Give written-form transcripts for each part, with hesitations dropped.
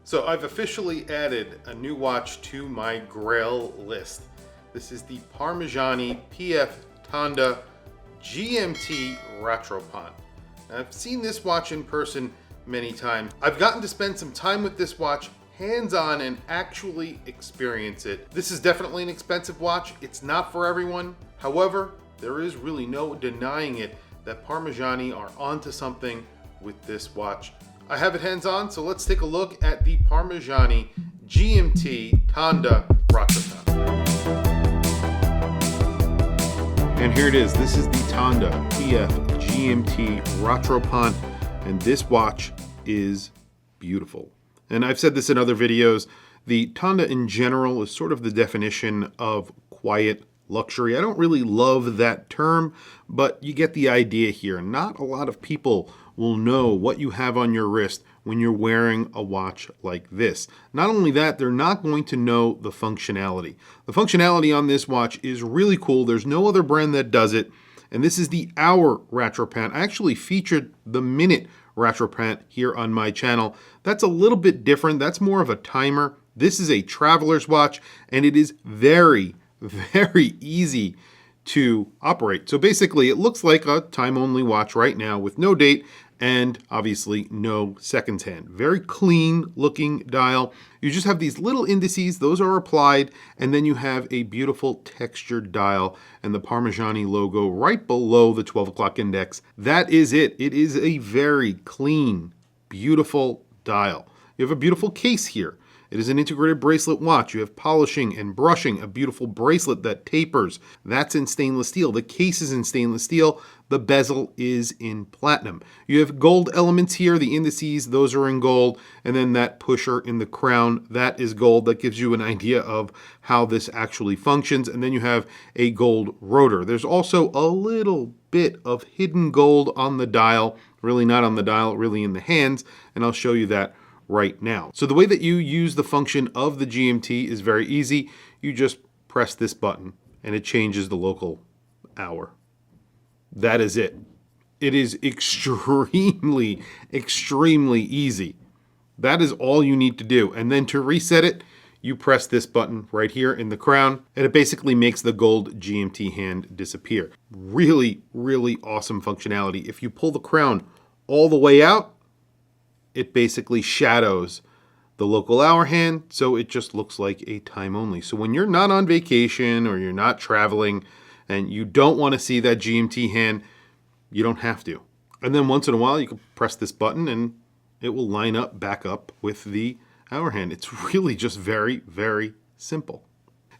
So I've officially added a new watch to my Grail list. This is the Parmigiani PF Tonda GMT Retropont. I've seen this watch in person many times. I've gotten to spend some time with this watch hands-on and actually experience it. This is definitely an expensive watch. It's not for everyone. However, there is really no denying it that Parmigiani are onto something with this watch. I have it hands-on, so let's take a look at the Parmigiani GMT Tonda Retropont. And here it is. This is the Tonda PF GMT Retropont, and this watch is beautiful. And I've said this in other videos, the Tonda in general is sort of the definition of quiet luxury. I don't really love that term, but you get the idea here. Not a lot of people will know what you have on your wrist when you're wearing a watch like this. Not only that, they're not going to know the functionality. The functionality on this watch is really cool. There's no other brand that does it. And this is the Hour Retropont. I actually featured the Minute Retropont here on my channel. That's a little bit different. That's more of a timer. This is a traveler's watch, and it is very, very easy to operate. So basically, it looks like a time-only watch right now with no date and obviously no seconds hand. Very clean looking dial. You just have these little indices, those are applied, and then you have a beautiful textured dial and the Parmigiani logo right below the 12 o'clock index. That is it. It is a very clean, beautiful dial. You have a beautiful case here. It is an integrated bracelet watch. You have polishing and brushing, a beautiful bracelet that tapers. That's in stainless steel. The case is in stainless steel. The bezel is in platinum. You have gold elements here. The indices, those are in gold. And then that pusher in the crown, that is gold. That gives you an idea of how this actually functions. And then you have a gold rotor. There's also a little bit of hidden gold on the dial. Really not on the dial, really in the hands. And I'll show you that right now. So the way that you use the function of the GMT is very easy. You just press this button and it changes the local hour. That is it. It is extremely, extremely easy. That is all you need to do. And then to reset it, you press this button right here in the crown, and it basically makes the gold GMT hand disappear. Really, really awesome functionality. If you pull the crown all the way out, it basically shadows the local hour hand, so it just looks like a time only. So when you're not on vacation or you're not traveling and you don't want to see that GMT hand, you don't have to. And then once in a while, you can press this button and it will line up back up with the hour hand. It's really just very, very simple.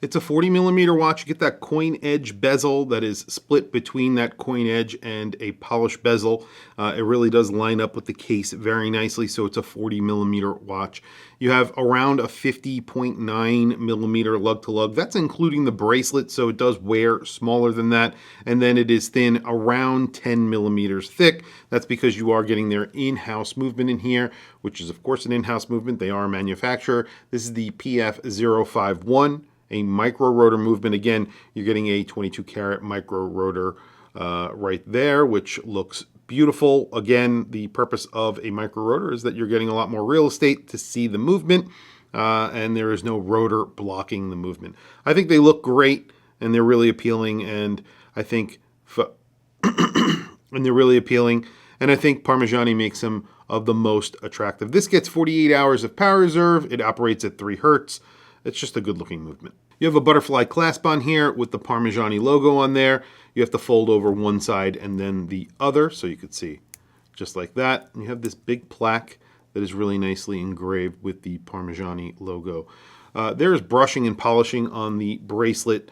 It's a 40 millimeter watch. You get that coin edge bezel that is split between that coin edge and a polished bezel. It really does line up with the case very nicely, so it's a 40 millimeter watch. You have around a 50.9 millimeter lug to lug. That's including the bracelet, so it does wear smaller than that. And then it is thin, around 10 millimeters thick. That's because you are getting their in-house movement in here, which is of course an in-house movement. They are a manufacturer. This is the PF051. A micro-rotor movement. Again, you're getting a 22 karat micro-rotor right there, which looks beautiful. Again, the purpose of a micro-rotor is that you're getting a lot more real estate to see the movement, and there is no rotor blocking the movement. I think they look great, and they're really appealing, and I think Parmigiani makes them of the most attractive. This gets 48 hours of power reserve. It operates at 3 Hertz. It's just a good looking movement. You have a butterfly clasp on here with the Parmigiani logo on there. You have to fold over one side and then the other, so you could see just like that. And you have this big plaque that is really nicely engraved with the Parmigiani logo. There's brushing and polishing on the bracelet,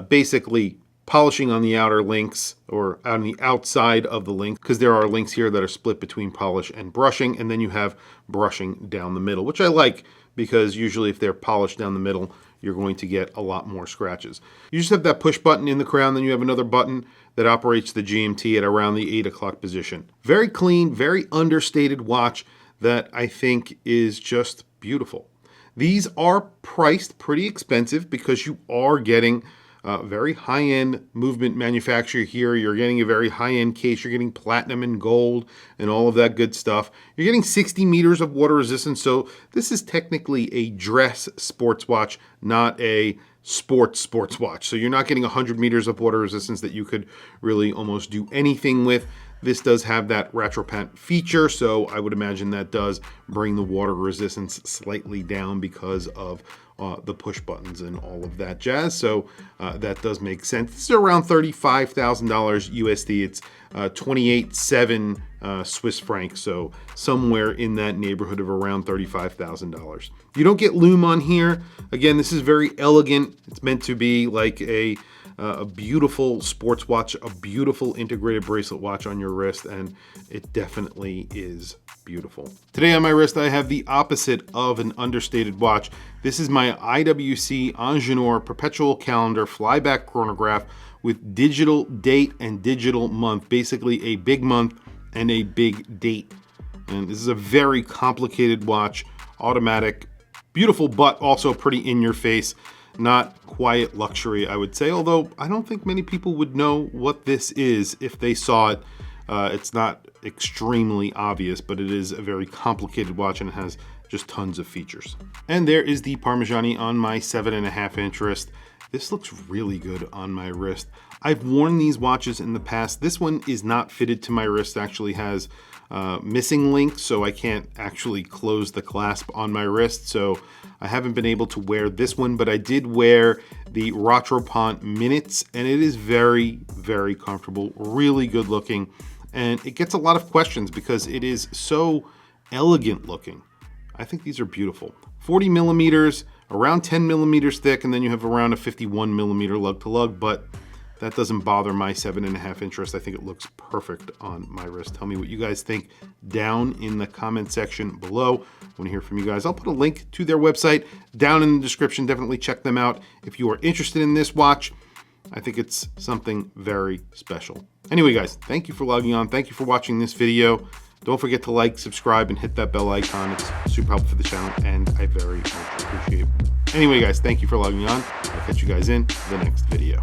basically polishing on the outer links or on the outside of the link, because there are links here that are split between polish and brushing, and then you have brushing down the middle, which I like because usually if they're polished down the middle, you're going to get a lot more scratches. You just have that push button in the crown, then you have another button that operates the GMT at around the 8 o'clock position. Very clean, very understated watch that I think is just beautiful. These are priced pretty expensive because you are getting Very high-end movement manufacturer here. You're getting a very high-end case. You're getting platinum and gold and all of that good stuff. You're getting 60 meters of water resistance. So this is technically a dress sports watch, not a sports watch. So you're not getting 100 meters of water resistance that you could really almost do anything with. This does have that retro pant feature, so I would imagine that does bring the water resistance slightly down because of the push buttons and all of that jazz. So that does make sense. This is around $35,000 USD. It's 28.7 Swiss francs, so somewhere in that neighborhood of around $35,000. You don't get lume on here. Again, this is very elegant. It's meant to be like a beautiful sports watch, a beautiful integrated bracelet watch on your wrist, and it definitely is beautiful. Today on my wrist, I have the opposite of an understated watch. This is my IWC Ingenieur Perpetual Calendar flyback chronograph with digital date and digital month, basically a big month and a big date. And this is a very complicated watch, automatic, beautiful, but also pretty in your face. Not quiet luxury, I would say, although I don't think many people would know what this is if they saw it. It's not extremely obvious, but it is a very complicated watch and it has just tons of features. And there is the Parmigiani on my 7.5 inch wrist. This looks really good on my wrist. I've worn these watches in the past. This one is not fitted to my wrist, it actually has missing links, so I can't actually close the clasp on my wrist. So I haven't been able to wear this one, but I did wear the Ratropont Minutes, and it is very, very comfortable, really good looking. And it gets a lot of questions because it is so elegant looking. I think these are beautiful. 40 millimeters, around 10 millimeters thick, and then you have around a 51 millimeter lug to lug, but that doesn't bother my 7.5 inch wrist. I think it looks perfect on my wrist. Tell me what you guys think down in the comment section below. I want to hear from you guys. I'll put a link to their website down in the description. Definitely check them out if you are interested in this watch. I think it's something very special. Anyway, guys, thank you for logging on. Thank you for watching this video. Don't forget to like, subscribe, and hit that bell icon. It's super helpful for the channel, and I very much appreciate it. Anyway, guys, thank you for logging on. I'll catch you guys in the next video.